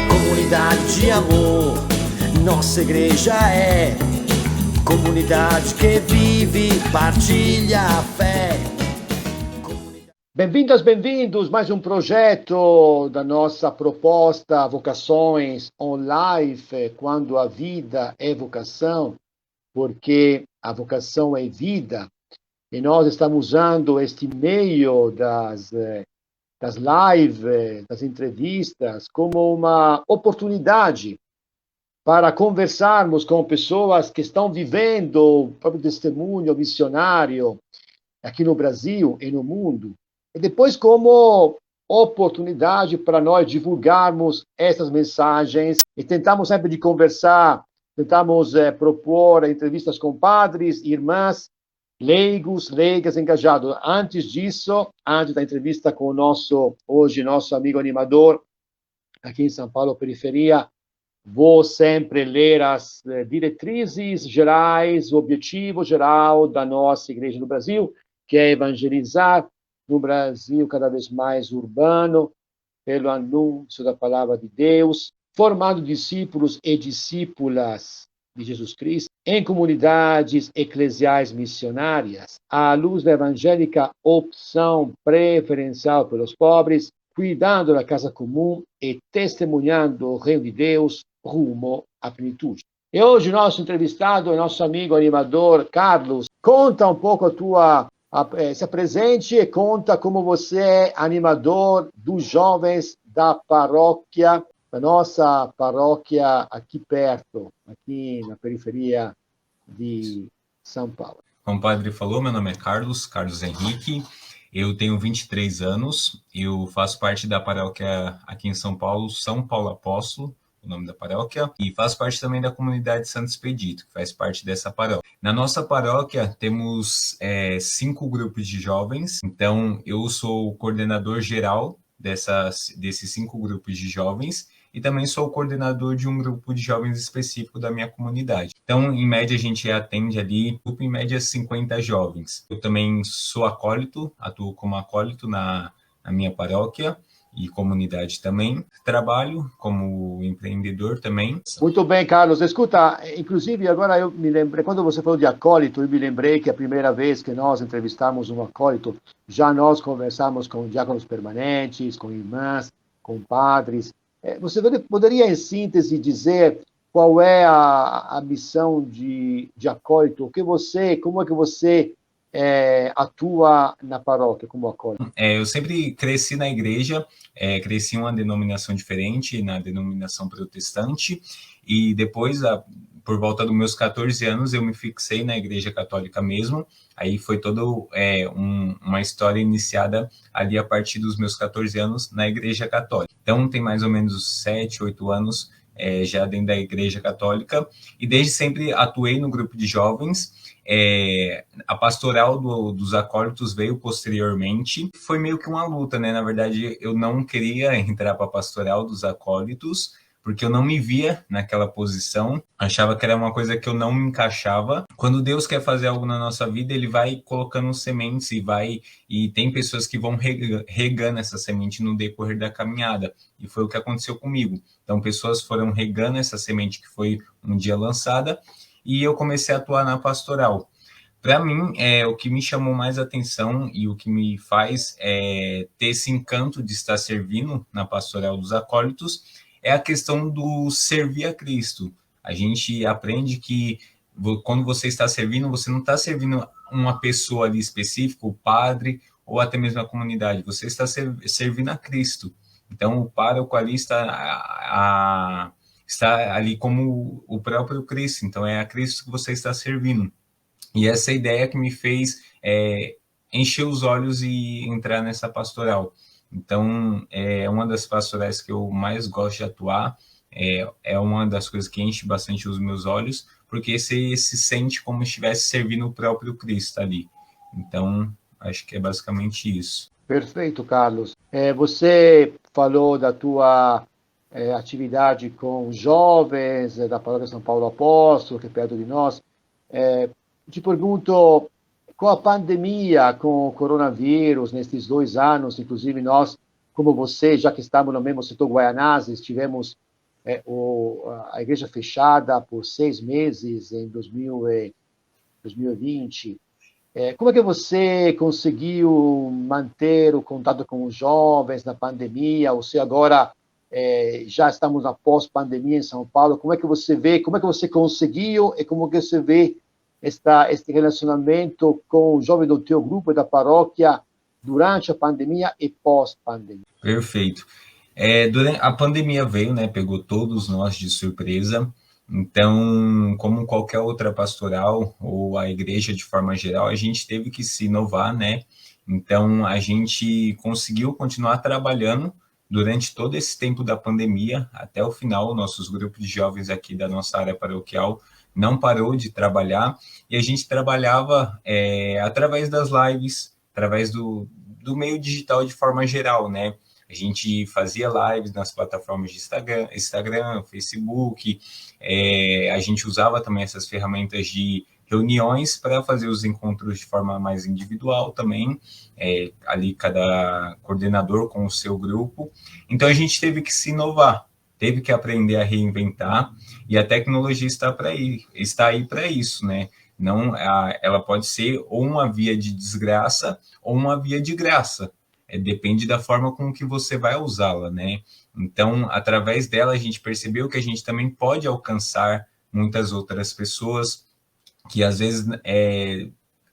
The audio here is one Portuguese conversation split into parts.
Comunidade de amor, nossa igreja é comunidade que vive, partilha a fé. Bem-vindas, bem-vindos, mais um projeto da nossa proposta Vocações on Life, quando a vida é vocação, porque a vocação é vida. E nós estamos usando este meio das lives, das entrevistas, como uma oportunidade para conversarmos com pessoas que estão vivendo o próprio testemunho missionário aqui no Brasil e no mundo. E depois como oportunidade para nós divulgarmos essas mensagens e tentamos sempre de conversar, tentamos propor entrevistas com padres, irmãs, leigos, leigas engajados. Antes disso, antes da entrevista com nosso amigo animador, aqui em São Paulo, periferia, vou sempre ler as diretrizes gerais, o objetivo geral da nossa igreja no Brasil, que é evangelizar no Brasil cada vez mais urbano, pelo anúncio da palavra de Deus, formando discípulos e discípulas de Jesus Cristo em comunidades eclesiais missionárias, à luz da evangélica opção preferencial pelos pobres, cuidando da casa comum e testemunhando o reino de Deus rumo à plenitude. E hoje nosso entrevistado é nosso amigo animador Carlos. Conta um pouco se apresente e conta como você é animador dos jovens da paróquia, da nossa paróquia aqui perto, aqui na periferia de São Paulo. Como o padre falou, meu nome é Carlos Henrique, eu tenho 23 anos, eu faço parte da paróquia aqui em São Paulo Apóstolo, o nome da paróquia, e faço parte também da comunidade Santo Expedito, que faz parte dessa paróquia. Na nossa paróquia temos 5 grupos de jovens, então eu sou o coordenador geral desses 5 grupos de jovens, e também sou o coordenador de um grupo de jovens específico da minha comunidade. Então, em média, a gente atende ali, em média, 50 jovens. Eu também sou acólito, atuo como acólito na minha paróquia, e comunidade também. Trabalho como empreendedor também. Muito bem, Carlos. Escuta, inclusive agora eu me lembrei, quando você falou de acólito, eu me lembrei que a primeira vez que nós entrevistamos um acólito, já nós conversamos com diáconos permanentes, com irmãs, com padres. Você poderia, em síntese, dizer qual é a missão de acólito? Como é que você atua na paróquia como acólito? Eu sempre cresci na igreja, cresci em uma denominação diferente, na denominação protestante, e depois, por volta dos meus 14 anos, eu me fixei na igreja católica mesmo. Aí foi toda uma história iniciada ali a partir dos meus 14 anos na igreja católica. Então, tem mais ou menos 7, 8 anos já dentro da igreja católica, e desde sempre atuei no grupo de jovens. A pastoral dos acólitos veio posteriormente, foi meio que uma luta, né? Na verdade, eu não queria entrar para a pastoral dos acólitos, porque eu não me via naquela posição, achava que era uma coisa que eu não me encaixava. Quando Deus quer fazer algo na nossa vida, ele vai colocando sementes e tem pessoas que vão regando essa semente no decorrer da caminhada, e foi o que aconteceu comigo. Então, pessoas foram regando essa semente que foi um dia lançada, e eu comecei a atuar na pastoral. Para mim, o que me chamou mais atenção e o que me faz ter esse encanto de estar servindo na pastoral dos acólitos é a questão do servir a Cristo. A gente aprende que quando você está servindo, você não está servindo uma pessoa ali específica, o padre ou até mesmo a comunidade, você está servindo a Cristo. Então, o pároco ali está ali como o próprio Cristo, então é a Cristo que você está servindo. E essa ideia que me fez encher os olhos e entrar nessa pastoral. Então, é uma das pastorais que eu mais gosto de atuar, é uma das coisas que enche bastante os meus olhos, porque você se sente como se estivesse servindo o próprio Cristo ali. Então, acho que é basicamente isso. Perfeito, Carlos. Você falou da tua atividade com jovens da Paróquia São Paulo Apóstolo, que é perto de nós. Te pergunto, com a pandemia, com o coronavírus, nesses 2 anos, inclusive nós como você, já que estamos no mesmo setor Guaianazes, tivemos a igreja fechada por 6 meses em 2020. Como é que você conseguiu manter o contato com os jovens na pandemia? Você agora já estamos na pós-pandemia em São Paulo. Como é que você vê? Como é que você conseguiu e como que você vê este relacionamento com o jovem do teu grupo e da paróquia durante a pandemia e pós-pandemia? Perfeito. Durante a pandemia veio, né? Pegou todos nós de surpresa. Então, como qualquer outra pastoral ou a igreja de forma geral, a gente teve que se inovar, né? Então, a gente conseguiu continuar trabalhando durante todo esse tempo da pandemia, até o final. Nossos grupos de jovens aqui da nossa área paroquial não parou de trabalhar, e a gente trabalhava através das lives, através do meio digital de forma geral, né? A gente fazia lives nas plataformas de Instagram, Facebook, a gente usava também essas ferramentas de reuniões para fazer os encontros de forma mais individual também, ali cada coordenador com o seu grupo. Então a gente teve que se inovar, teve que aprender a reinventar, e a tecnologia está aí para isso, né? Não, ela pode ser ou uma via de desgraça ou uma via de graça. Depende da forma com que você vai usá-la, né? Então, através dela, a gente percebeu que a gente também pode alcançar muitas outras pessoas que, às vezes,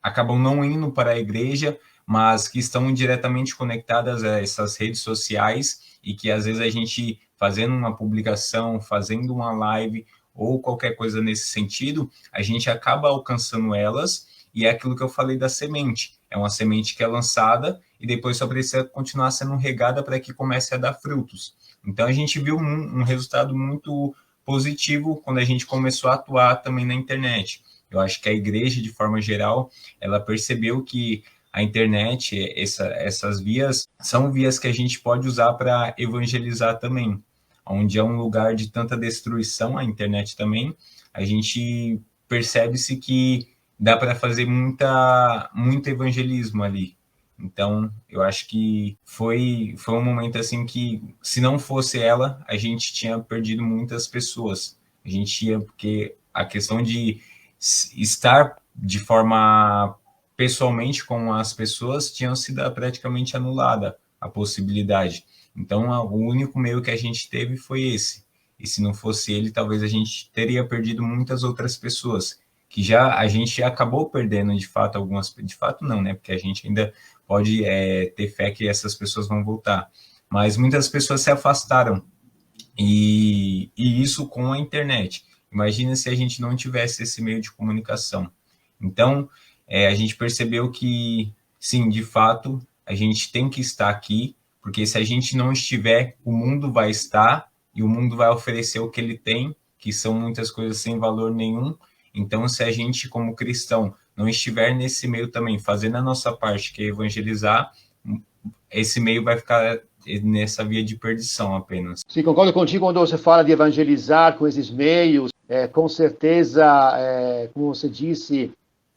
acabam não indo para a igreja, mas que estão diretamente conectadas a essas redes sociais e que, às vezes, a gente, fazendo uma publicação, fazendo uma live ou qualquer coisa nesse sentido, a gente acaba alcançando elas, e é aquilo que eu falei da semente. É uma semente que é lançada e depois só precisa continuar sendo regada para que comece a dar frutos. Então, a gente viu um resultado muito positivo quando a gente começou a atuar também na internet. Eu acho que a igreja, de forma geral, ela percebeu que a internet, essas vias, são vias que a gente pode usar para evangelizar também. Onde é um lugar de tanta destruição, a internet também, a gente percebe-se que dá para fazer muito evangelismo ali. Então, eu acho que foi um momento assim que, se não fosse ela, a gente tinha perdido muitas pessoas. A gente ia, porque a questão de estar de forma pessoalmente com as pessoas tinha sido praticamente anulada a possibilidade. Então, o único meio que a gente teve foi esse. E se não fosse ele, talvez a gente teria perdido muitas outras pessoas, que já a gente acabou perdendo, de fato, algumas... De fato, não, né? Porque a gente ainda pode ter fé que essas pessoas vão voltar. Mas muitas pessoas se afastaram. E isso com a internet. Imagina se a gente não tivesse esse meio de comunicação. Então, a gente percebeu que, sim, de fato, a gente tem que estar aqui, porque se a gente não estiver, o mundo vai estar, e o mundo vai oferecer o que ele tem, que são muitas coisas sem valor nenhum. Então, se a gente, como cristão, não estiver nesse meio também, fazendo a nossa parte, que é evangelizar, esse meio vai ficar nessa via de perdição apenas. Sim, concordo contigo quando você fala de evangelizar com esses meios. Com certeza, como você disse,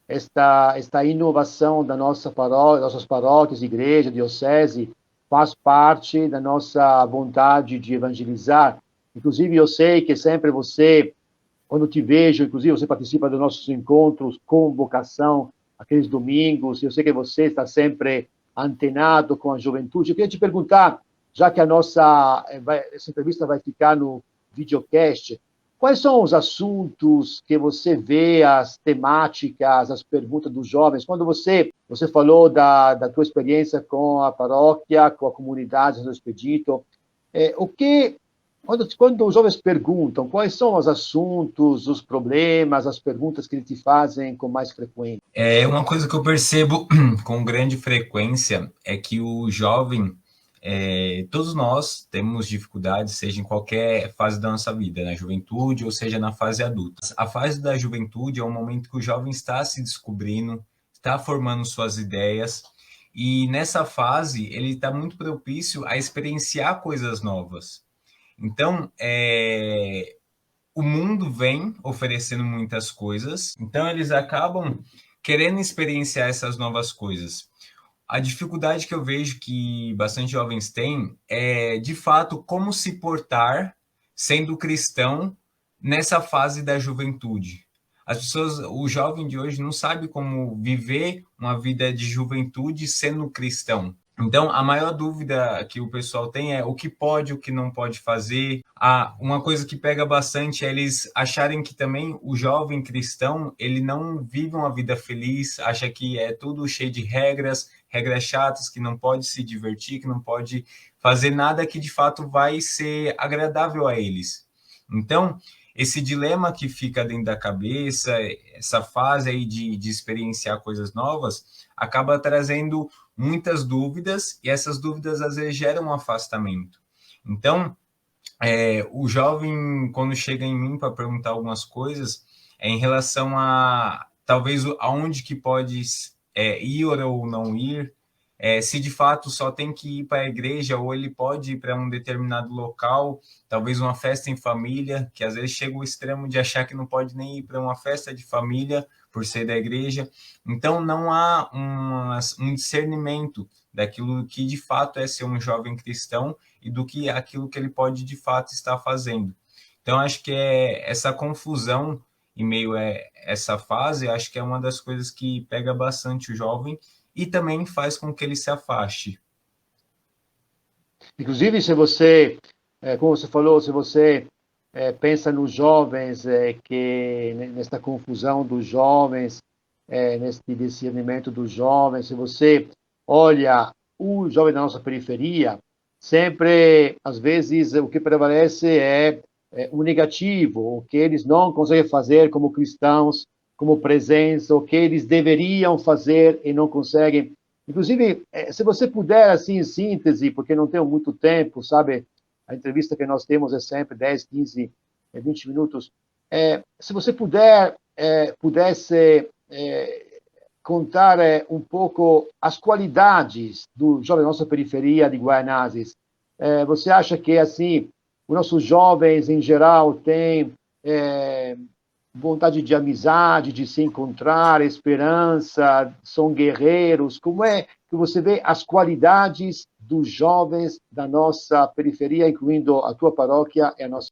esta inovação da nossa paróquia, nossas paróquias, igreja, diocese, faz parte da nossa vontade de evangelizar. Inclusive, eu sei que sempre você, quando te vejo, inclusive você participa dos nossos encontros com vocação, aqueles domingos, eu sei que você está sempre antenado com a juventude. Eu queria te perguntar, já que essa entrevista vai ficar no videocast, quais são os assuntos que você vê, as temáticas, as perguntas dos jovens? Quando você falou da tua experiência com a paróquia, com a comunidade do Expedito, quando os jovens perguntam, quais são os assuntos, os problemas, as perguntas que eles te fazem com mais frequência? Uma coisa que eu percebo com grande frequência é que o jovem, todos nós temos dificuldades, seja em qualquer fase da nossa vida, na juventude ou seja na fase adulta. A fase da juventude é um momento que o jovem está se descobrindo, está formando suas ideias, e nessa fase ele está muito propício a experienciar coisas novas. Então, o mundo vem oferecendo muitas coisas, então eles acabam querendo experienciar essas novas coisas. A dificuldade que eu vejo que bastante jovens têm é, de fato, como se portar sendo cristão nessa fase da juventude. As pessoas, o jovem de hoje não sabe como viver uma vida de juventude sendo cristão. Então, a maior dúvida que o pessoal tem é o que pode, o que não pode fazer. Uma coisa que pega bastante é eles acharem que também o jovem cristão, ele não vive uma vida feliz, acha que é tudo cheio de regras, regras chatas, que não pode se divertir, que não pode fazer nada que de fato vai ser agradável a eles. Então, esse dilema que fica dentro da cabeça, essa fase aí de experienciar coisas novas, acaba trazendo muitas dúvidas, e essas dúvidas às vezes geram um afastamento. Então, o jovem, quando chega em mim para perguntar algumas coisas, em relação a talvez aonde que pode ir ou não ir, se de fato só tem que ir para a igreja ou ele pode ir para um determinado local, talvez uma festa em família, que às vezes chega ao extremo de achar que não pode nem ir para uma festa de família por ser da igreja. Então, não há um discernimento daquilo que de fato é ser um jovem cristão e do que aquilo que ele pode de fato estar fazendo. Então, acho que essa confusão em meio a essa fase, acho que é uma das coisas que pega bastante o jovem e também faz com que ele se afaste. Inclusive, se você, como você falou, se você pensa nos jovens, que nesta confusão dos jovens, nesse discernimento dos jovens, se você olha o jovem da nossa periferia, sempre, às vezes, o que prevalece é o negativo, o que eles não conseguem fazer como cristãos, como presença, o que eles deveriam fazer e não conseguem. Inclusive, se você puder, assim, em síntese, porque não tenho muito tempo, sabe? A entrevista que nós temos é sempre 10, 15, 20 minutos. Se você pudesse contar um pouco as qualidades do jovem da nossa periferia de Guaianazes, você acha que, assim, os nossos jovens, em geral, têm vontade de amizade, de se encontrar, esperança, são guerreiros? Como é que você vê as qualidades dos jovens da nossa periferia, incluindo a tua paróquia e a nossa?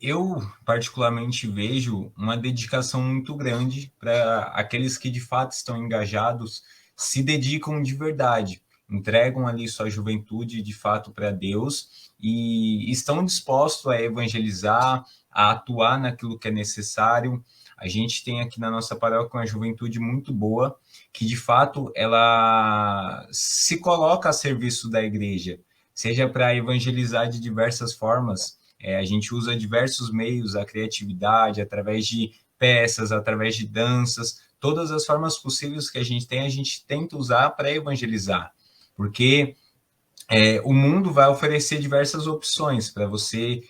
Eu, particularmente, vejo uma dedicação muito grande para aqueles que, de fato, estão engajados, se dedicam de verdade, entregam ali sua juventude, de fato, para Deus e estão dispostos a evangelizar, a atuar naquilo que é necessário. A gente tem aqui na nossa paróquia uma juventude muito boa, que de fato ela se coloca a serviço da igreja, seja para evangelizar de diversas formas. A gente usa diversos meios, a criatividade, através de peças, através de danças, todas as formas possíveis que a gente tenta usar para evangelizar, porque o mundo vai oferecer diversas opções para você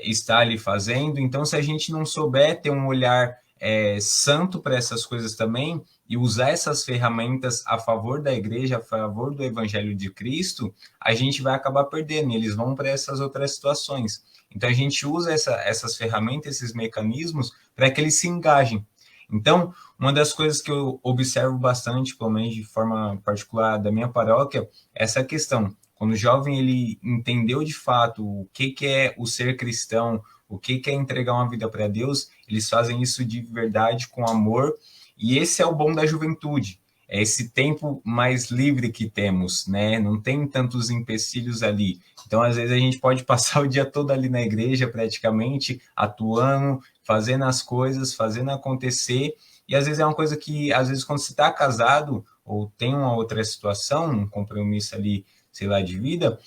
estar ali fazendo. Então, se a gente não souber ter um olhar santo para essas coisas também e usar essas ferramentas a favor da igreja, a favor do evangelho de Cristo, a gente vai acabar perdendo, e eles vão para essas outras situações. Então, a gente usa essas ferramentas, esses mecanismos, para que eles se engajem. Então, uma das coisas que eu observo bastante, pelo menos de forma particular da minha paróquia, é essa questão. Quando o jovem ele entendeu de fato o que é o ser cristão, o que é entregar uma vida para Deus, eles fazem isso de verdade, com amor, e esse é o bom da juventude, é esse tempo mais livre que temos, né? Não tem tantos empecilhos ali. Então, às vezes, a gente pode passar o dia todo ali na igreja, praticamente, atuando, fazendo as coisas, fazendo acontecer, e às vezes é uma coisa que, às vezes, quando você está casado, ou tem uma outra situação, um compromisso ali, sei lá, de vida,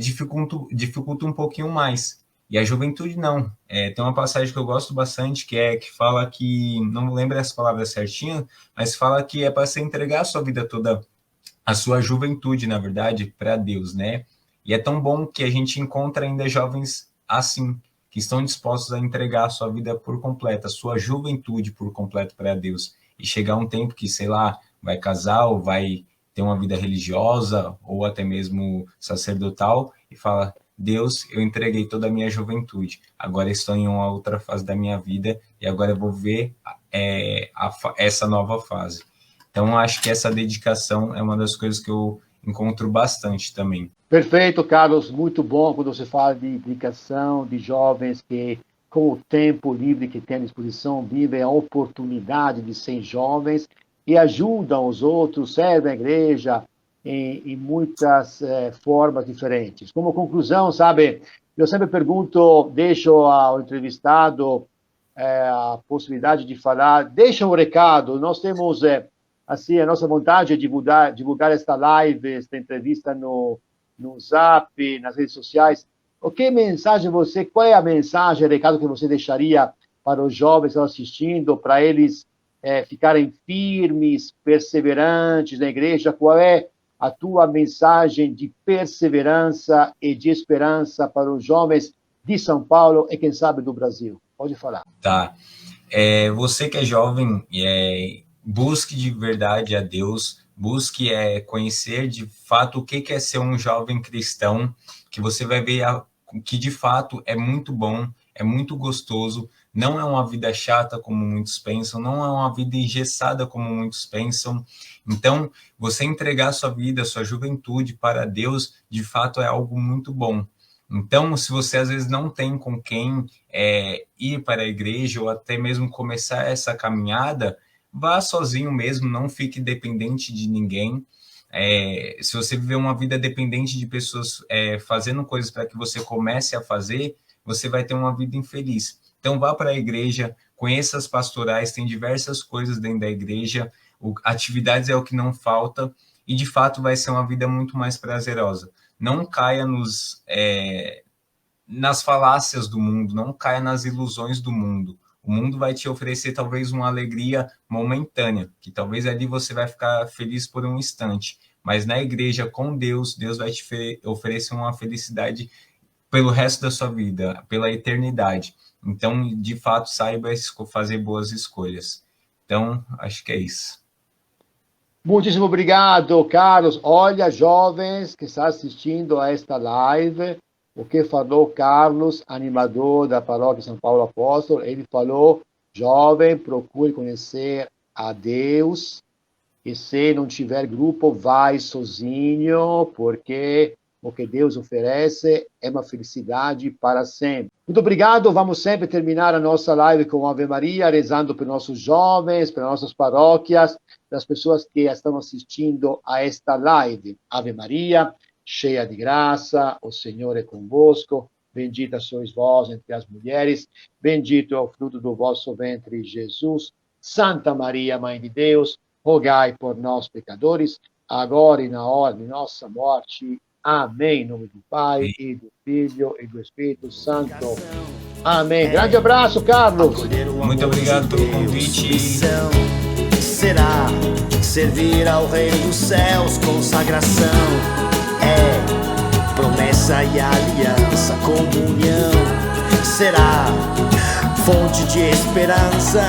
dificulta um pouquinho mais. E a juventude não. Tem uma passagem que eu gosto bastante, que fala que, não lembro as palavras certinhas, mas fala que é para você entregar a sua vida toda, a sua juventude, na verdade, para Deus, né? E é tão bom que a gente encontra ainda jovens assim, que estão dispostos a entregar a sua vida por completo, a sua juventude por completo para Deus. E chegar um tempo que, sei lá, vai casar ou vai ter uma vida religiosa ou até mesmo sacerdotal e fala: Deus, eu entreguei toda a minha juventude, agora estou em uma outra fase da minha vida e agora eu vou ver essa nova fase. Então, acho que essa dedicação é uma das coisas que eu encontro bastante também. Perfeito, Carlos. Muito bom quando você fala de dedicação, de jovens que, com o tempo livre que têm à disposição, vivem a oportunidade de ser jovens e ajudam os outros, servem a igreja em muitas formas diferentes. Como conclusão, sabe, eu sempre pergunto, deixo ao entrevistado a possibilidade de falar, deixa um recado. Nós temos, assim, a nossa vontade é divulgar esta live, esta entrevista no Zap, nas redes sociais. Qual é a mensagem, recado que você deixaria para os jovens que estão assistindo, para eles ficarem firmes, perseverantes na igreja? Qual é a tua mensagem de perseverança e de esperança para os jovens de São Paulo e, quem sabe, do Brasil? Pode falar. Tá. Você que é jovem, busque de verdade a Deus, busque conhecer de fato o que é ser um jovem cristão, que você vai ver que de fato é muito bom, é muito gostoso, não é uma vida chata como muitos pensam, não é uma vida engessada como muitos pensam. Então, você entregar sua vida, sua juventude para Deus, de fato é algo muito bom. Então, se você às vezes não tem com quem ir para a igreja ou até mesmo começar essa caminhada, vá sozinho mesmo, não fique dependente de ninguém. Se você viver uma vida dependente de pessoas fazendo coisas para que você comece a fazer, você vai ter uma vida infeliz. Então, vá para a igreja, conheça as pastorais, tem diversas coisas dentro da igreja, atividades é o que não falta, e de fato vai ser uma vida muito mais prazerosa. Não caia nas falácias do mundo, não caia nas ilusões do mundo. O mundo vai te oferecer talvez uma alegria momentânea, que talvez ali você vai ficar feliz por um instante, mas na igreja com Deus, Deus vai te oferecer uma felicidade pelo resto da sua vida, pela eternidade. Então, de fato, saiba fazer boas escolhas. Então, acho que é isso. Muitíssimo obrigado, Carlos. Olha, jovens que estão assistindo a esta live, o que falou Carlos, animador da Paróquia São Paulo Apóstolo, ele falou, jovem, procure conhecer a Deus, e se não tiver grupo, vai sozinho, porque o que Deus oferece é uma felicidade para sempre. Muito obrigado, vamos sempre terminar a nossa live com Ave Maria, rezando pelos nossos jovens, pelas nossas paróquias, pelas pessoas que estão assistindo a esta live. Ave Maria, cheia de graça, o Senhor é convosco, bendita sois vós entre as mulheres, bendito é o fruto do vosso ventre, Jesus. Santa Maria, Mãe de Deus, rogai por nós, pecadores, agora e na hora de nossa morte. Amém. Em nome do Pai, e do Filho, e do Espírito Santo. Amém. Grande abraço, Carlos. Muito obrigado pelo convite. Será servir ao Rei dos Céus, consagração, promessa e aliança, comunhão, será fonte de esperança.